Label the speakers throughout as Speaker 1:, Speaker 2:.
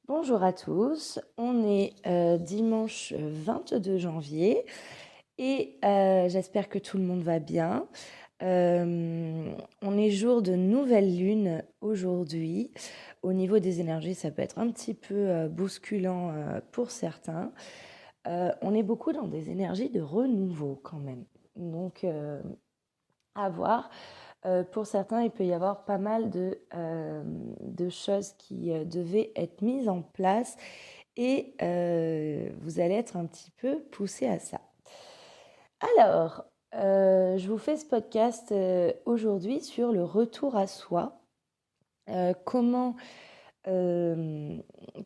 Speaker 1: Bonjour à tous, on est dimanche 22 janvier et j'espère que tout le monde va bien. On est jour de nouvelle lune aujourd'hui. Au niveau des énergies, ça peut être un petit peu bousculant pour certains. On est beaucoup dans des énergies de renouveau quand même. Donc, à voir. Pour certains, il peut y avoir pas mal de choses qui devaient être mises en place et vous allez être un petit peu poussé à ça. Alors, je vous fais ce podcast aujourd'hui sur le retour à soi. Euh, comment euh,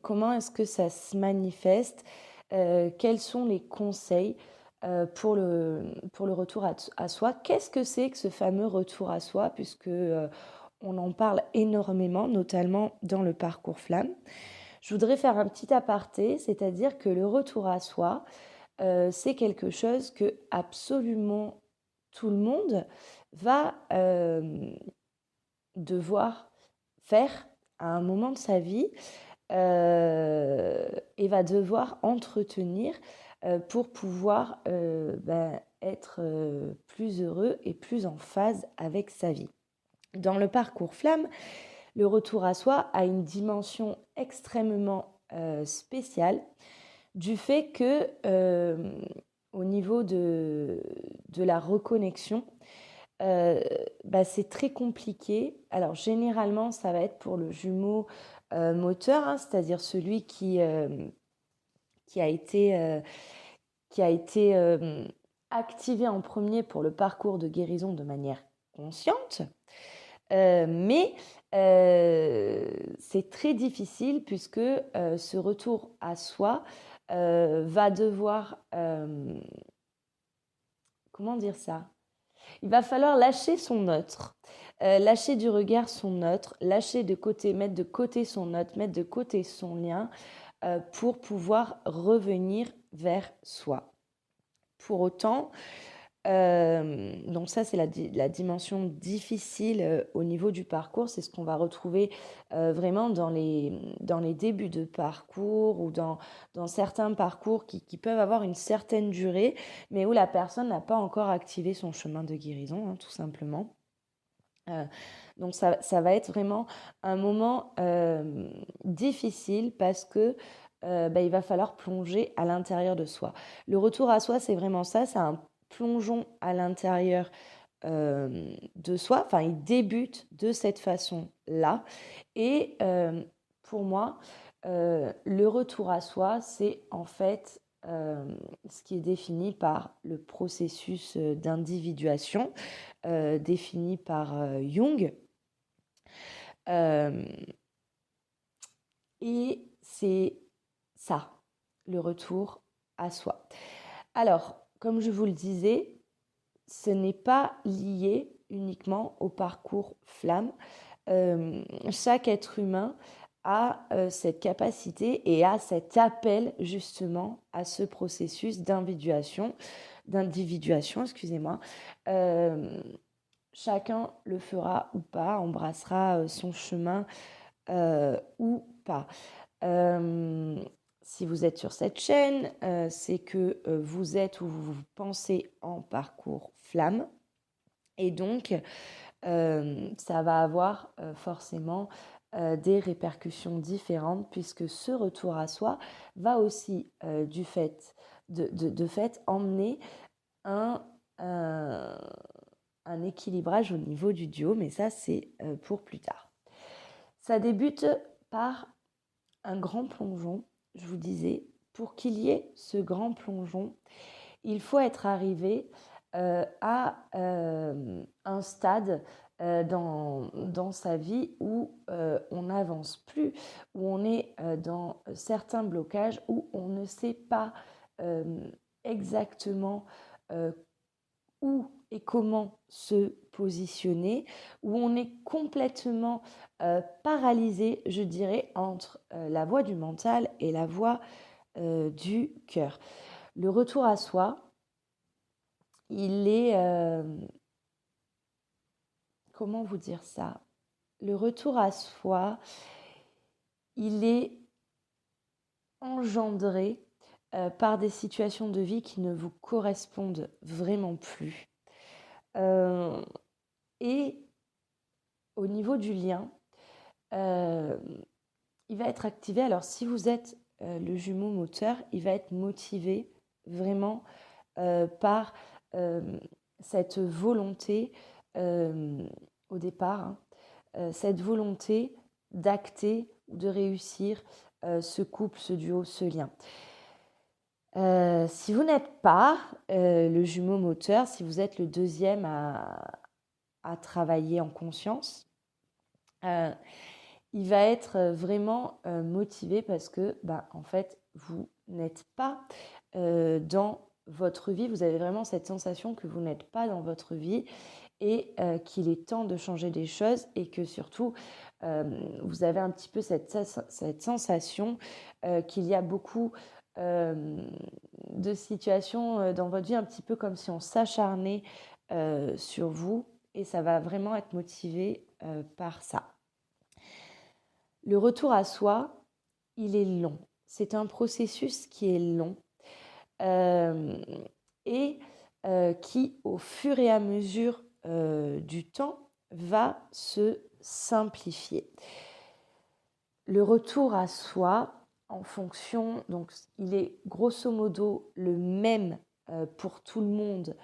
Speaker 1: comment est-ce que ça se manifeste? Quels sont les conseils pour le retour à soi? Qu'est-ce que c'est que ce fameux retour à soi? Puisque on en parle énormément, notamment dans le parcours flamme. Je voudrais faire un petit aparté, c'est-à-dire que le retour à soi, c'est quelque chose que absolument tout le monde va devoir faire à un moment de sa vie et va devoir entretenir pour pouvoir être plus heureux et plus en phase avec sa vie. Dans le parcours flamme, le retour à soi a une dimension extrêmement spéciale du fait que au niveau de la reconnexion, c'est très compliqué. Alors généralement, ça va être pour le jumeau moteur, hein, c'est-à-dire celui qui a été, euh, qui a été activé en premier pour le parcours de guérison de manière consciente. Mais c'est très difficile puisque ce retour à soi va devoir, comment dire ça? Il va falloir lâcher son autre, lâcher du regard son autre, lâcher de côté, mettre de côté son autre, mettre de côté son lien pour pouvoir revenir vers soi. Pour autant, donc ça c'est la dimension difficile au niveau du parcours, c'est ce qu'on va retrouver vraiment dans les débuts de parcours ou dans certains parcours qui peuvent avoir une certaine durée, mais où la personne n'a pas encore activé son chemin de guérison, hein, tout simplement. Euh, donc ça va être vraiment un moment difficile parce que il va falloir plonger à l'intérieur de soi. Le retour à soi, c'est vraiment ça, c'est un plongeon à l'intérieur de soi. Enfin, il débute de cette façon-là. Et pour moi, le retour à soi, c'est en fait ce qui est défini par le processus d'individuation défini par Jung. Euh, et c'est ça, le retour à soi. Alors, comme je vous le disais, ce n'est pas lié uniquement au parcours flamme. Chaque être humain a cette capacité et a cet appel justement à ce processus d'individuation, excusez-moi. Euh, Chacun le fera ou pas, embrassera son chemin ou pas. Euh, Si vous êtes sur cette chaîne, c'est que vous êtes ou vous pensez en parcours flamme. Et donc, ça va avoir forcément des répercussions différentes puisque ce retour à soi va aussi de fait emmener un, un, un équilibrage au niveau du duo, mais ça c'est pour plus tard. Ça débute par un grand plongeon, je vous disais. Pour qu'il y ait ce grand plongeon, il faut être arrivé à un stade dans sa vie où on n'avance plus, où on est dans certains blocages, où on ne sait pas euh, exactement euh, où et comment se positionner, où on est complètement paralysé, je dirais, entre la voie du mental et la voie du cœur. Le retour à soi, il est... comment vous dire ça? Le retour à soi, il est engendré par des situations de vie qui ne vous correspondent vraiment plus. Et au niveau du lien, il va être activé. Alors, si vous êtes le jumeau moteur, il va être motivé vraiment par cette volonté au départ, cette volonté d'acter ou de réussir ce couple, ce duo, ce lien. Si vous n'êtes pas le jumeau moteur, si vous êtes le deuxième à travailler en conscience, il va être vraiment motivé parce que, en fait, vous n'êtes pas dans votre vie. Vous avez vraiment cette sensation que vous n'êtes pas dans votre vie et qu'il est temps de changer des choses et que surtout, vous avez un petit peu cette sensation qu'il y a beaucoup de situations dans votre vie, un petit peu comme si on s'acharnait sur vous et ça va vraiment être motivé par ça. Le retour à soi, il est long. C'est un processus qui est long et qui, au fur et à mesure du temps, va se simplifier. Le retour à soi, en fonction, donc il est grosso modo le même pour tout le monde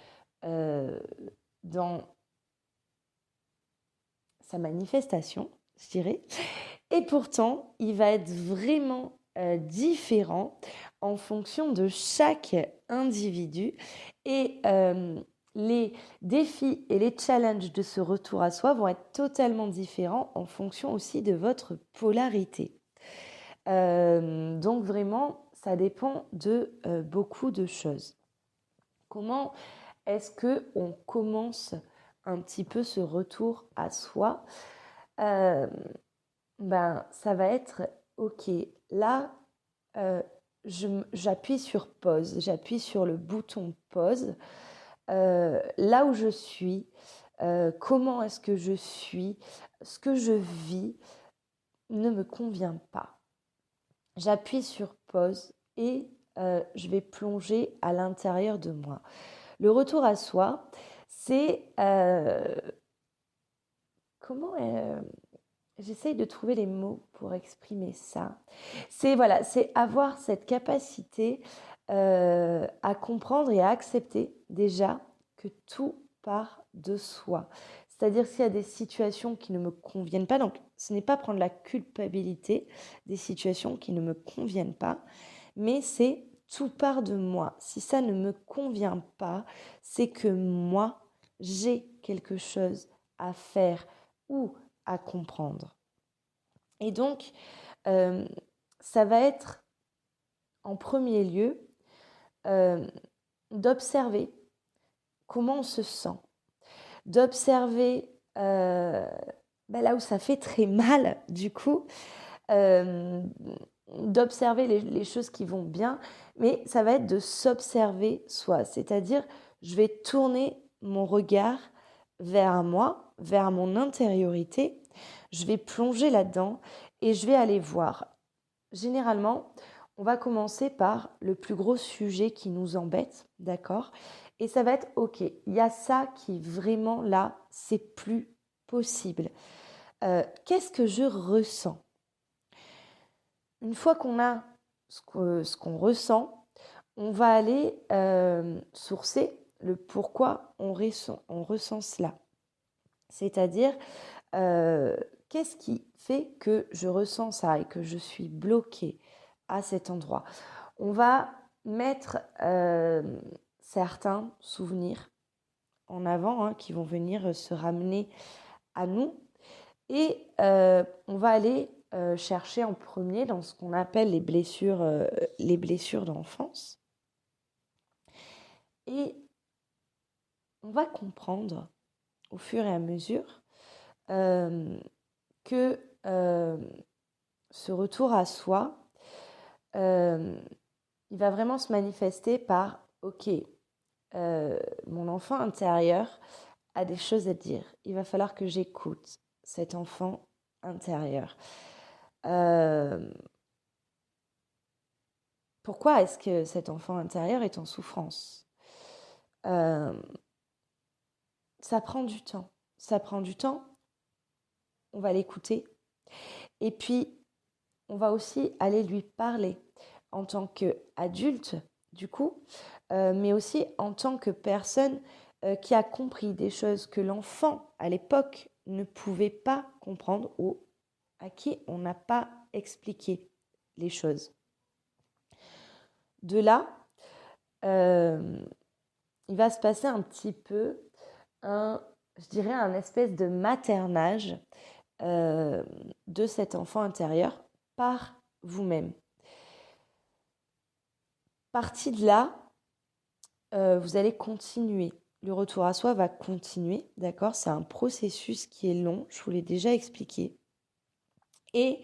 Speaker 1: dans sa manifestation, je dirais. Et pourtant, il va être vraiment différent en fonction de chaque individu. Et les défis et les challenges de ce retour à soi vont être totalement différents en fonction aussi de votre polarité. Donc vraiment, ça dépend de beaucoup de choses. Comment est-ce qu'on commence un petit peu ce retour à soi ? Ça va être ok. Là, j'appuie sur pause, j'appuie sur le bouton pause. Là où je suis, comment est-ce que je suis, ce que je vis ne me convient pas. J'appuie sur pause et je vais plonger à l'intérieur de moi. Le retour à soi, c'est comment j'essaye de trouver les mots pour exprimer ça. C'est avoir cette capacité à comprendre et à accepter déjà que tout part de soi. C'est-à-dire s'il y a des situations qui ne me conviennent pas, donc ce n'est pas prendre la culpabilité des situations qui ne me conviennent pas, mais c'est tout part de moi. Si ça ne me convient pas, c'est que moi, j'ai quelque chose à faire ou à comprendre. Et donc, ça va être en premier lieu d'observer comment on se sent, d'observer là où ça fait très mal du coup, d'observer les choses qui vont bien, mais ça va être de s'observer soi, c'est-à-dire je vais tourner mon regard vers moi, vers mon intériorité, je vais plonger là-dedans et je vais aller voir. Généralement, on va commencer par le plus gros sujet qui nous embête, d'accord ? Et ça va être ok, il y a ça qui vraiment là, c'est plus possible. Qu'est-ce que je ressens ? Une fois qu'on a ce qu'on ressent, on va aller sourcer le pourquoi on ressent cela. C'est-à-dire, qu'est-ce qui fait que je ressens ça et que je suis bloquée à cet endroit ? On va mettre certains souvenirs en avant qui vont venir se ramener à nous et on va aller chercher en premier dans ce qu'on appelle les blessures d'enfance. Et on va comprendre au fur et à mesure que ce retour à soi, il va vraiment se manifester par ok, mon enfant intérieur a des choses à dire. Il va falloir que j'écoute cet enfant intérieur. Pourquoi est-ce que cet enfant intérieur est en souffrance? Ça prend du temps. Ça prend du temps. On va l'écouter. Et puis, on va aussi aller lui parler en tant qu'adulte, du coup, mais aussi en tant que personne qui a compris des choses que l'enfant, à l'époque, ne pouvait pas comprendre ou à qui on n'a pas expliqué les choses. De là, il va se passer un petit peu je dirais un espèce de maternage de cet enfant intérieur par vous-même. Parti de là, vous allez continuer. Le retour à soi va continuer, d'accord? C'est un processus qui est long, je vous l'ai déjà expliqué. Et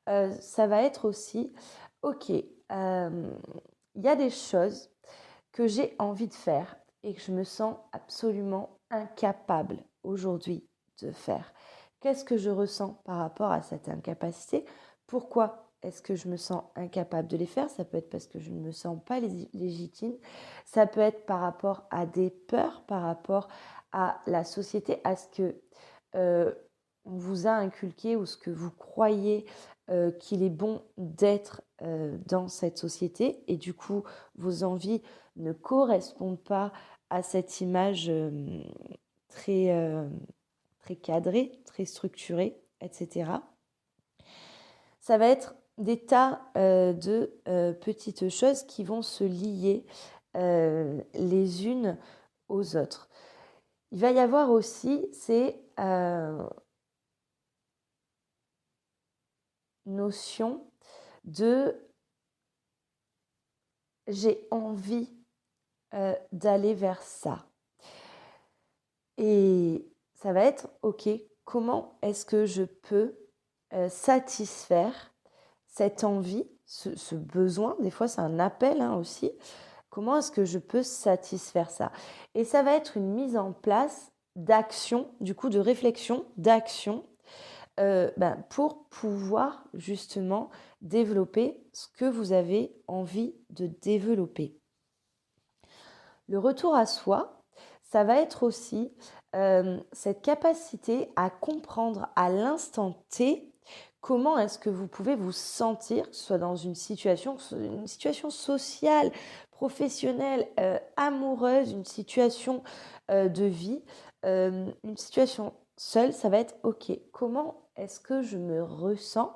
Speaker 1: ça va être aussi, ok, il y a des choses que j'ai envie de faire et que je me sens absolument incapable aujourd'hui de faire. Qu'est-ce que je ressens par rapport à cette incapacité? Pourquoi est-ce que je me sens incapable de les faire? Ça peut être parce que je ne me sens pas légitime. Ça peut être par rapport à des peurs, par rapport à la société, à ce que on vous a inculqué ou ce que vous croyez qu'il est bon d'être dans cette société. Et du coup, vos envies ne correspondent pas à cette image très cadrée, très structurée, etc. Ça va être des tas de petites choses qui vont se lier les unes aux autres. Il va y avoir aussi ces notions de j'ai envie d'aller vers ça. Et ça va être, ok, comment est-ce que je peux satisfaire cette envie, ce besoin, des fois c'est un appel aussi, comment est-ce que je peux satisfaire ça? Et ça va être une mise en place d'action, du coup de réflexion, d'action, pour pouvoir justement développer ce que vous avez envie de développer. Le retour à soi, ça va être aussi cette capacité à comprendre à l'instant T comment est-ce que vous pouvez vous sentir, que ce soit dans une situation sociale, professionnelle, amoureuse, une situation de vie, une situation seule, ça va être ok, comment est-ce que je me ressens?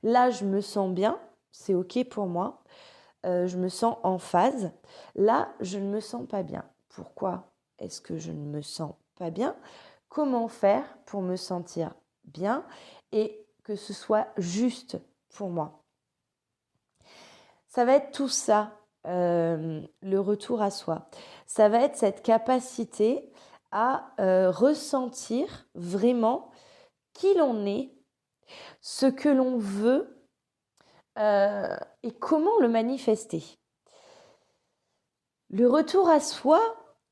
Speaker 1: Là, je me sens bien, c'est ok pour moi. Je me sens en phase. Là, je ne me sens pas bien. Pourquoi est-ce que je ne me sens pas bien? Comment faire pour me sentir bien et que ce soit juste pour moi? Ça va être tout ça, le retour à soi. Ça va être cette capacité à ressentir vraiment qui l'on est, ce que l'on veut et comment le manifester. Le retour à soi,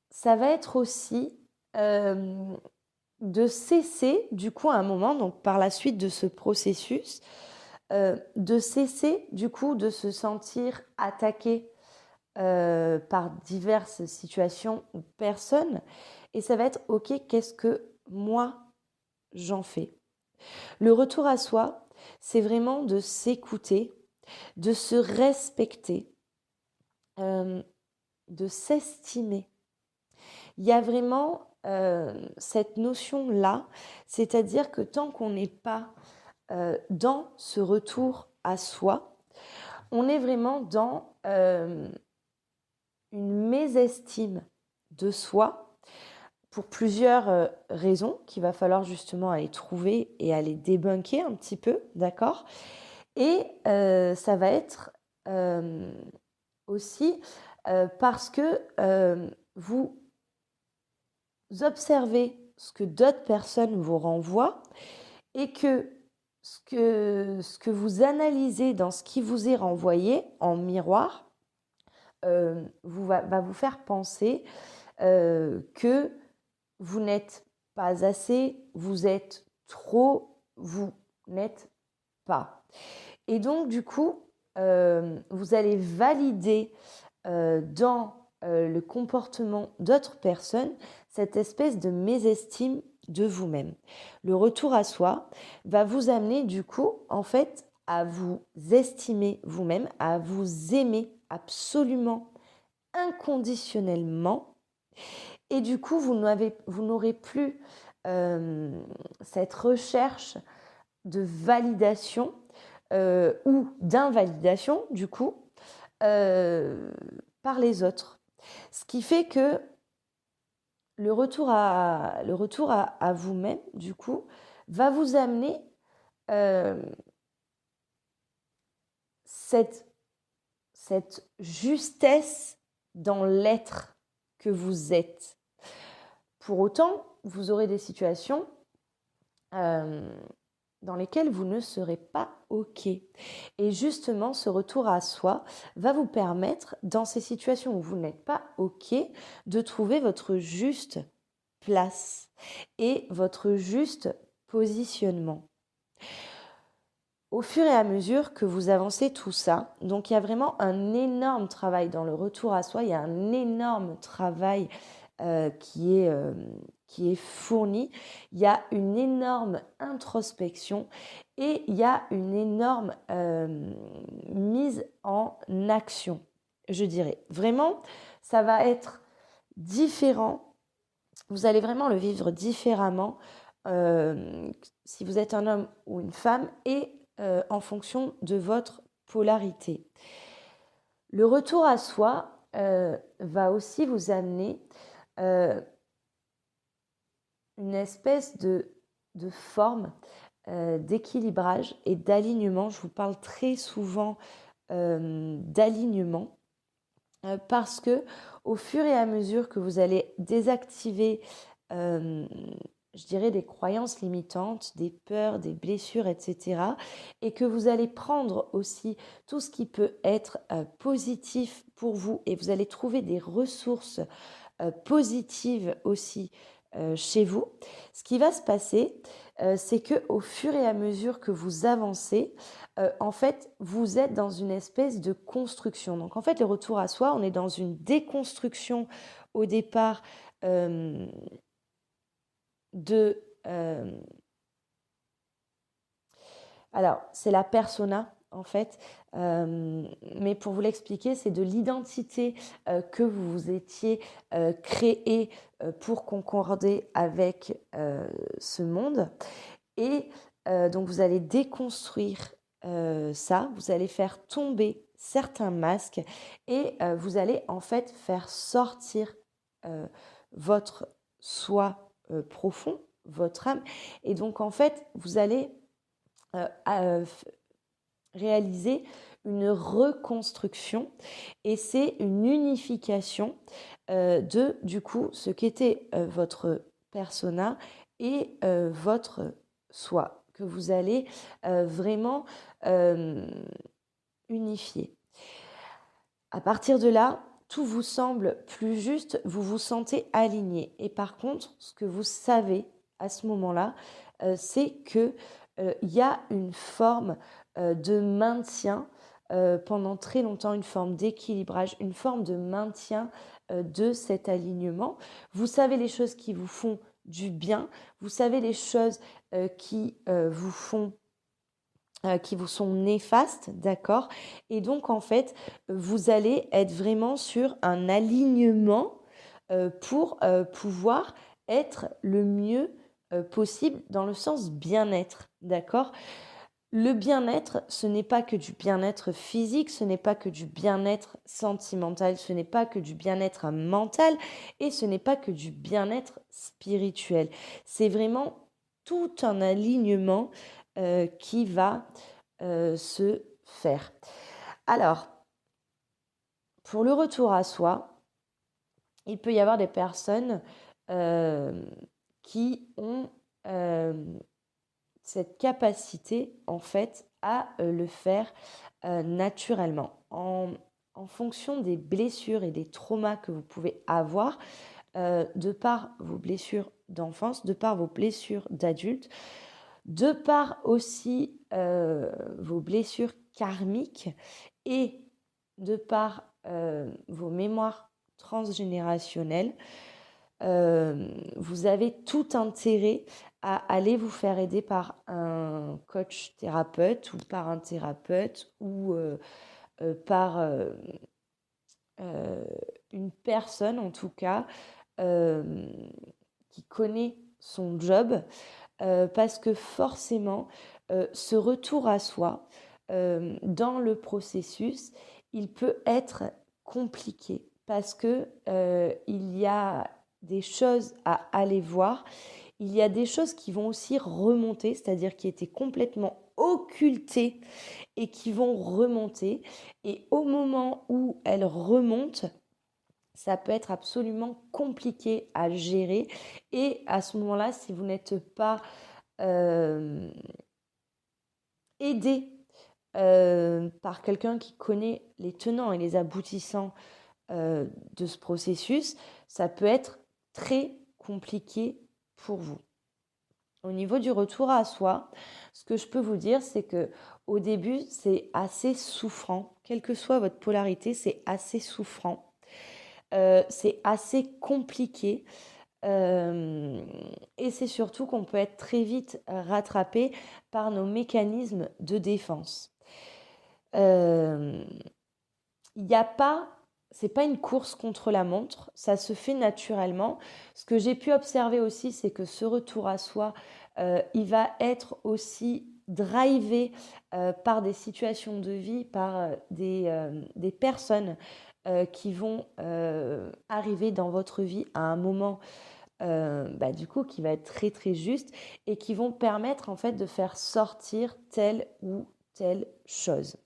Speaker 1: ça va être aussi de cesser, du coup, à un moment, donc par la suite de ce processus, de cesser, du coup, de se sentir attaqué par diverses situations ou personnes. Et ça va être, ok, qu'est-ce que moi, j'en fais? Le retour à soi, c'est vraiment de s'écouter, de se respecter, de s'estimer. Il y a vraiment cette notion-là, c'est-à-dire que tant qu'on n'est pas dans ce retour à soi, on est vraiment dans une mésestime de soi pour plusieurs raisons qu'il va falloir justement aller trouver et aller débunker un petit peu, d'accord? Et ça va être aussi parce que vous observez ce que d'autres personnes vous renvoient et que ce que vous analysez dans ce qui vous est renvoyé en miroir va vous faire penser que vous n'êtes pas assez, vous êtes trop, vous n'êtes pas. Et donc, du coup, vous allez valider dans le comportement d'autres personnes cette espèce de mésestime de vous-même. Le retour à soi va vous amener du coup en fait à vous estimer vous-même, à vous aimer absolument inconditionnellement, et du coup vous n'aurez plus cette recherche de validation ou d'invalidation du coup par les autres. Ce qui fait que le retour à vous-même, du coup, va vous amener cette justesse dans l'être que vous êtes. Pour autant, vous aurez des situations dans lesquelles vous ne serez pas OK. Et justement, ce retour à soi va vous permettre, dans ces situations où vous n'êtes pas OK, de trouver votre juste place et votre juste positionnement. Au fur et à mesure que vous avancez tout ça, donc il y a vraiment un énorme travail dans le retour à soi, il y a un énorme travail qui est fourni, il y a une énorme introspection et il y a une énorme mise en action, je dirais. Vraiment, ça va être différent, vous allez vraiment le vivre différemment si vous êtes un homme ou une femme et en fonction de votre polarité. Le retour à soi va aussi vous amener une espèce de forme d'équilibrage et d'alignement. Je vous parle très souvent d'alignement parce que au fur et à mesure que vous allez désactiver je dirais des croyances limitantes, des peurs, des blessures, etc. Et que vous allez prendre aussi tout ce qui peut être positif pour vous et vous allez trouver des ressources positives aussi chez vous. Ce qui va se passer, c'est qu'au fur et à mesure que vous avancez, en fait, vous êtes dans une espèce de construction. Donc en fait, le retour à soi, on est dans une déconstruction au départ alors, c'est la persona, en fait, mais pour vous l'expliquer, c'est de l'identité que vous vous étiez créée pour concorder avec ce monde. Et donc, vous allez déconstruire ça, vous allez faire tomber certains masques et vous allez en fait faire sortir votre soi profond, votre âme. Et donc, en fait, vous allez réaliser une reconstruction et c'est une unification de, du coup, ce qu'était votre persona et votre soi, que vous allez vraiment unifier. À partir de là, tout vous semble plus juste, vous vous sentez aligné. Et par contre, ce que vous savez à ce moment-là, c'est que il y a une forme de maintien pendant très longtemps, une forme d'équilibrage, une forme de maintien de cet alignement. Vous savez les choses qui vous font du bien, vous savez les choses qui vous sont néfastes, d'accord? Et donc, en fait, vous allez être vraiment sur un alignement pour pouvoir être le mieux possible dans le sens bien-être, d'accord? Le bien-être, ce n'est pas que du bien-être physique, ce n'est pas que du bien-être sentimental, ce n'est pas que du bien-être mental et ce n'est pas que du bien-être spirituel. C'est vraiment tout un alignement qui va se faire. Alors, pour le retour à soi, il peut y avoir des personnes qui ont cette capacité en fait à le faire naturellement en fonction des blessures et des traumas que vous pouvez avoir de par vos blessures d'enfance, de par vos blessures d'adultes, de par aussi vos blessures karmiques et de par vos mémoires transgénérationnelles, vous avez tout intérêt à aller vous faire aider par un coach thérapeute ou par un thérapeute ou par une personne en tout cas qui connaît son job parce que forcément ce retour à soi dans le processus il peut être compliqué parce que il y a des choses à aller voir, il y a des choses qui vont aussi remonter, c'est-à-dire qui étaient complètement occultées et qui vont remonter. Et au moment où elles remontent, ça peut être absolument compliqué à gérer. Et à ce moment-là, si vous n'êtes pas aidé par quelqu'un qui connaît les tenants et les aboutissants de ce processus, ça peut être très compliqué pour vous. Au niveau du retour à soi, ce que je peux vous dire, c'est que au début, c'est assez souffrant. Quelle que soit votre polarité, c'est assez souffrant. C'est assez compliqué. Et c'est surtout qu'on peut être très vite rattrapé par nos mécanismes de défense. Il n'y a pas, c'est pas une course contre la montre, ça se fait naturellement. Ce que j'ai pu observer aussi, c'est que ce retour à soi, il va être aussi drivé par des situations de vie, par des personnes qui vont arriver dans votre vie à un moment du coup qui va être très très juste et qui vont permettre en fait de faire sortir telle ou telle chose.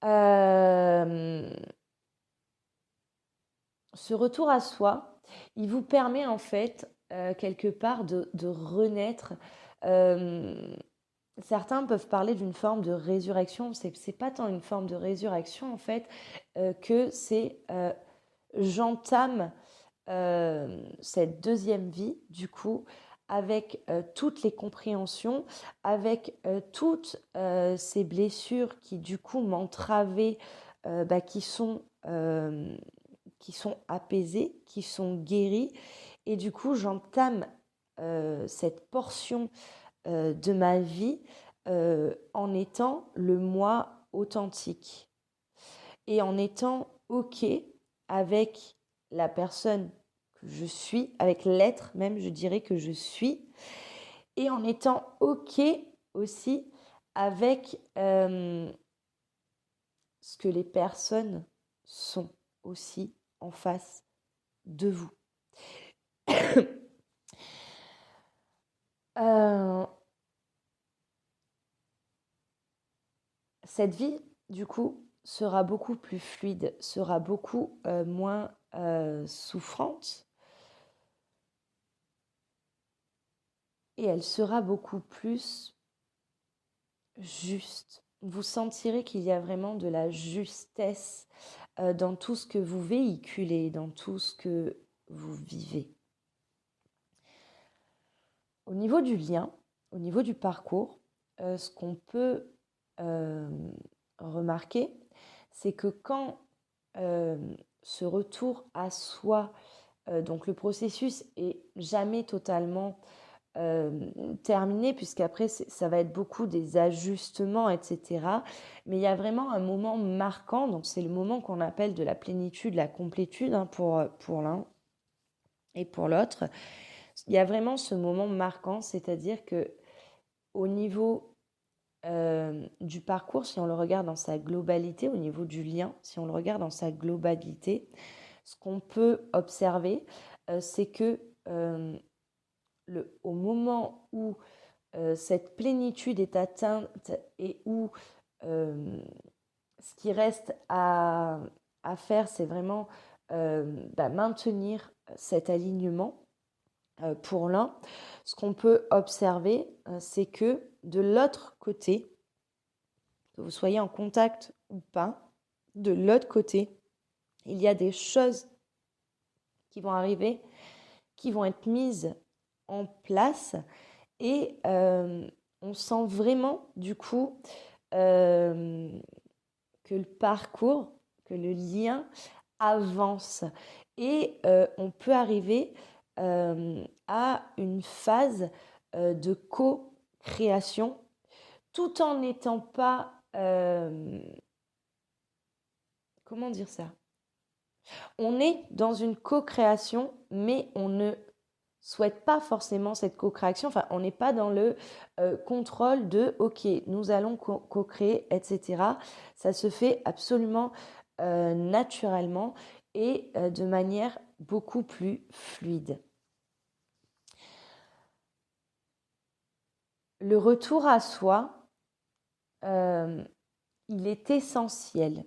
Speaker 1: Ce retour à soi, il vous permet en fait quelque part de renaître. Certains peuvent parler d'une forme de résurrection. C'est pas tant une forme de résurrection en fait que c'est j'entame cette deuxième vie du coup avec toutes les compréhensions, avec toutes ces blessures qui du coup m'entravaient, qui sont apaisées, qui sont guéries. Et du coup, j'entame cette portion de ma vie en étant le moi authentique et en étant OK avec la personne que je suis, avec l'être même, je dirais que je suis, et en étant OK aussi avec ce que les personnes sont aussi en face de vous. Cette vie, du coup, sera beaucoup plus fluide, sera beaucoup moins souffrante et elle sera beaucoup plus juste. Vous sentirez qu'il y a vraiment de la justesse dans tout ce que vous véhiculez, dans tout ce que vous vivez. Au niveau du lien, au niveau du parcours, ce qu'on peut remarquer, c'est que quand ce retour à soi, donc le processus est jamais totalement terminé, puisqu'après ça va être beaucoup des ajustements, etc. Mais il y a vraiment un moment marquant, donc c'est le moment qu'on appelle de la plénitude, la complétude pour l'un et pour l'autre. Il y a vraiment ce moment marquant, c'est-à-dire que au niveau du parcours, si on le regarde dans sa globalité, au niveau du lien, si on le regarde dans sa globalité, ce qu'on peut observer, c'est que au moment où cette plénitude est atteinte et où ce qui reste à faire, c'est vraiment maintenir cet alignement pour l'un. Ce qu'on peut observer, c'est que de l'autre côté, que vous soyez en contact ou pas, de l'autre côté, il y a des choses qui vont arriver, qui vont être mises en place et on sent vraiment du coup que le parcours, que le lien avance et on peut arriver à une phase de co-création tout en n'étant pas, comment dire ça? On est dans une co-création, mais on ne souhaite pas forcément cette co-création. Enfin, on n'est pas dans le contrôle de OK, nous allons co-créer, etc. Ça se fait absolument naturellement et de manière beaucoup plus fluide. Le retour à soi, il est essentiel,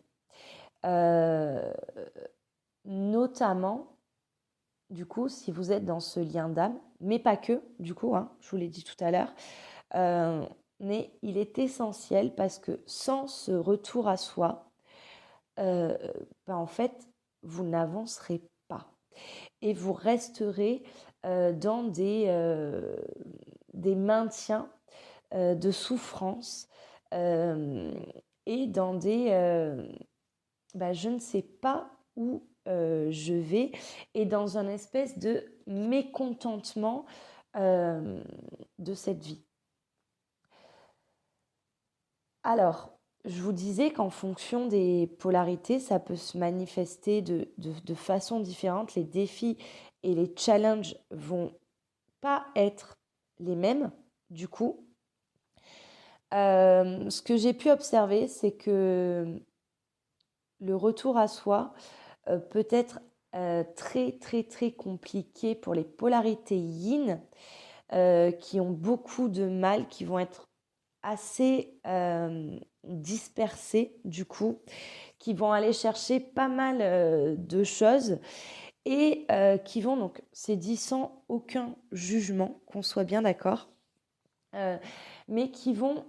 Speaker 1: notamment du coup, si vous êtes dans ce lien d'âme, mais pas que, du coup, hein, je vous l'ai dit tout à l'heure, mais il est essentiel parce que sans ce retour à soi, en fait, vous n'avancerez pas et vous resterez dans des maintiens de souffrance et dans je ne sais pas où je vais et dans un espèce de mécontentement de cette vie. Alors, je vous disais qu'en fonction des polarités, ça peut se manifester de façon différente. Les défis et les challenges vont pas être les mêmes, du coup. Ce que j'ai pu observer, c'est que le retour à soi peut être très, très, très compliqué pour les polarités yin qui ont beaucoup de mal, qui vont être assez dispersés du coup, qui vont aller chercher pas mal de choses et qui vont donc, c'est dit sans aucun jugement, qu'on soit bien d'accord, mais qui vont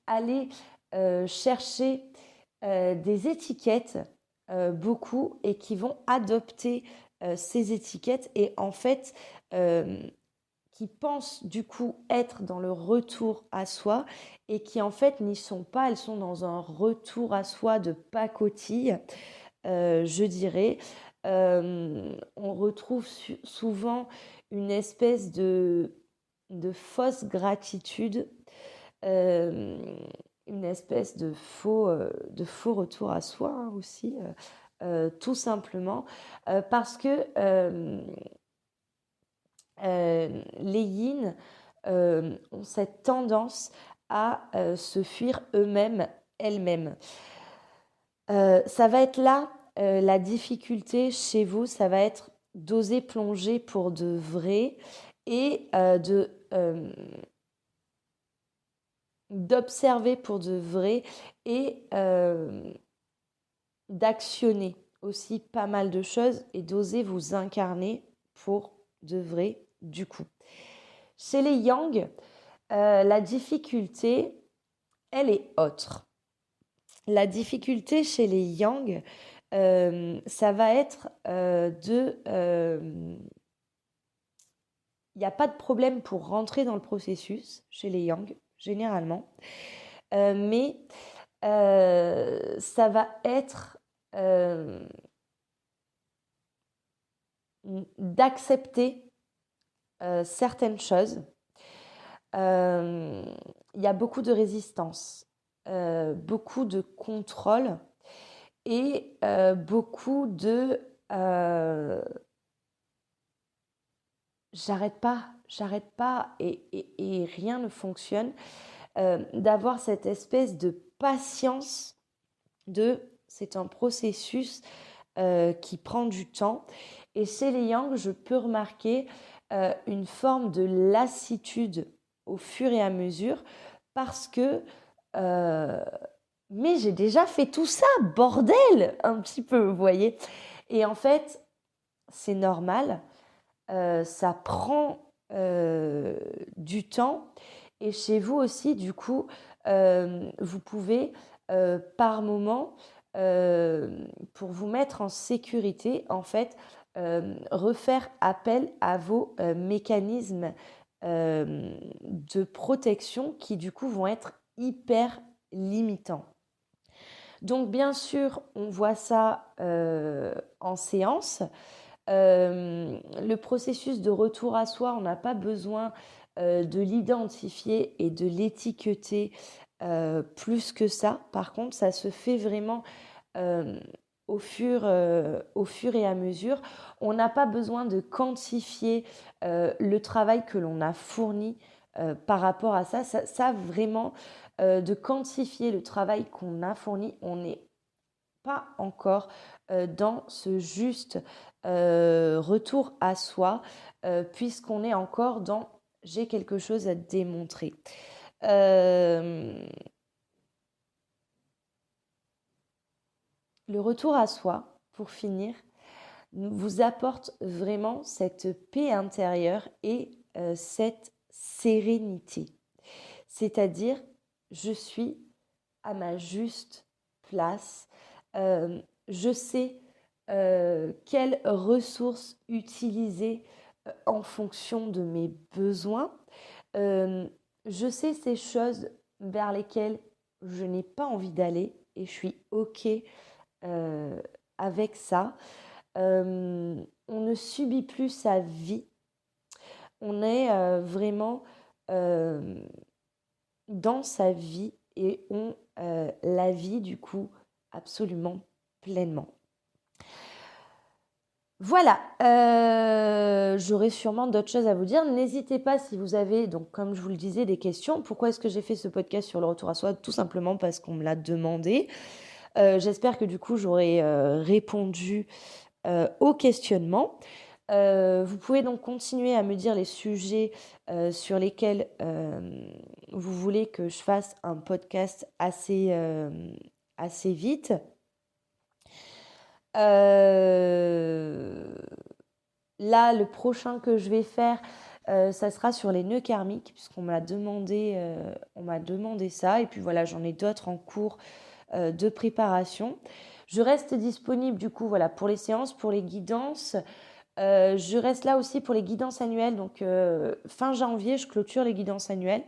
Speaker 1: aller chercher des étiquettes beaucoup et qui vont adopter ces étiquettes et en fait qui pensent du coup être dans le retour à soi et qui en fait n'y sont pas, elles sont dans un retour à soi de pacotille, je dirais. On retrouve souvent une espèce de fausse gratitude, une espèce de faux retour à soi hein, aussi, tout simplement, parce que les yin ont cette tendance à se fuir eux-mêmes, elles-mêmes. Ça va être là, la difficulté chez vous, ça va être d'oser plonger pour de vrai et d'observer pour de vrai et d'actionner aussi pas mal de choses et d'oser vous incarner pour de vrai du coup. Chez les yang, la difficulté, elle est autre. La difficulté chez les yang, ça va être il n'y a pas de problème pour rentrer dans le processus chez les yang, généralement. Mais ça va être d'accepter certaines choses. Il y a beaucoup de résistance, beaucoup de contrôle et beaucoup de j'arrête pas et rien ne fonctionne, d'avoir cette espèce de patience c'est un processus qui prend du temps. Et chez les yang, je peux remarquer une forme de lassitude au fur et à mesure parce que mais j'ai déjà fait tout ça, bordel, un petit peu, vous voyez. Et en fait, c'est normal, ça prend du temps. Et chez vous aussi, du coup, vous pouvez par moment, pour vous mettre en sécurité, en fait, refaire appel à vos mécanismes de protection qui du coup vont être hyper limitants. Donc bien sûr, on voit ça en séance. Le processus de retour à soi, on n'a pas besoin de l'identifier et de l'étiqueter plus que ça. Par contre, ça se fait vraiment au fur et à mesure. On n'a pas besoin de quantifier le travail que l'on a fourni par rapport à ça. Ça vraiment, de quantifier le travail qu'on a fourni, on n'est pas encore dans ce juste retour à soi, puisqu'on est encore dans j'ai quelque chose à démontrer. Le retour à soi, pour finir, vous apporte vraiment cette paix intérieure et cette sérénité. C'est-à-dire, je suis à ma juste place. Je sais quelles ressources utiliser en fonction de mes besoins. Je sais ces choses vers lesquelles je n'ai pas envie d'aller et je suis OK avec ça. On ne subit plus sa vie. On est vraiment dans sa vie et on la vit du coup absolument pleinement. Voilà, j'aurai sûrement d'autres choses à vous dire. N'hésitez pas si vous avez, donc comme je vous le disais, des questions. Pourquoi est-ce que j'ai fait ce podcast sur le retour à soi? Tout simplement parce qu'on me l'a demandé. J'espère que du coup j'aurai répondu au questionnement. Vous pouvez donc continuer à me dire les sujets sur lesquels vous voulez que je fasse un podcast assez vite. Là, le prochain que je vais faire, ça sera sur les nœuds karmiques, puisqu'on m'a demandé ça. Et puis voilà, j'en ai d'autres en cours de préparation. Je reste disponible du coup voilà, pour les séances, pour les guidances. Je reste là aussi pour les guidances annuelles. Donc fin janvier, je clôture les guidances annuelles.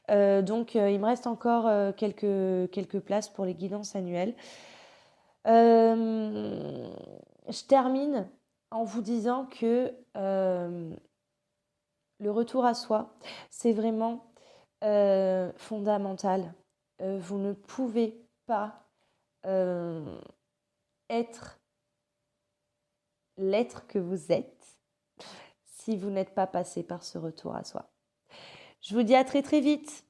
Speaker 1: Donc il me reste encore quelques places pour les guidances annuelles. Je termine en vous disant que le retour à soi, c'est vraiment fondamental. Vous ne pouvez pas être l'être que vous êtes si vous n'êtes pas passé par ce retour à soi. Je vous dis à très très vite.